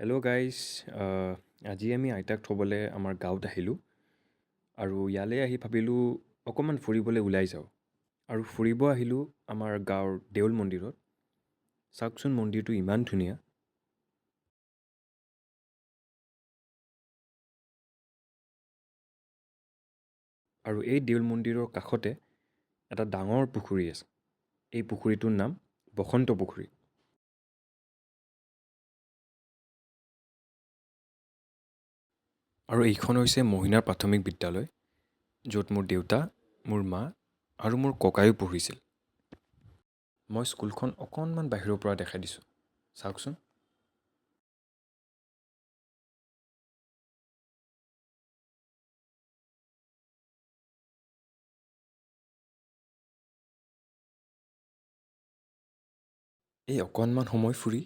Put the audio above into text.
Hello' guys আজি আমি আইতাক থ'বলৈ আমাৰ গাঁৱত আহিলোঁ আৰু ইয়ালৈ আহি ভাবিলোঁ অকণমান ফুৰিবলৈ ওলাই যাওঁ আৰু ফুৰিব আহিলোঁ আমাৰ গাঁৱৰ দেউল মন্দিৰত। চাওকচোন মন্দিৰটো ইমান ধুনীয়া। আৰু এই দেউল মন্দিৰৰ কাষতে এটা ডাঙৰ পুখুৰী আছে। এই পুখুৰীটোৰ নাম বসন্ত পুখুৰী। আৰু এইখন হৈছে মহিলাৰ প্ৰাথমিক বিদ্যালয়, য'ত মোৰ দেউতা, মোৰ মা আৰু মোৰ ককায়ো পঢ়িছিল। মই স্কুলখন অকণমান বাহিৰৰ পৰা দেখাই দিছোঁ, চাওকচোন। এই অকণমান সময় ফুৰি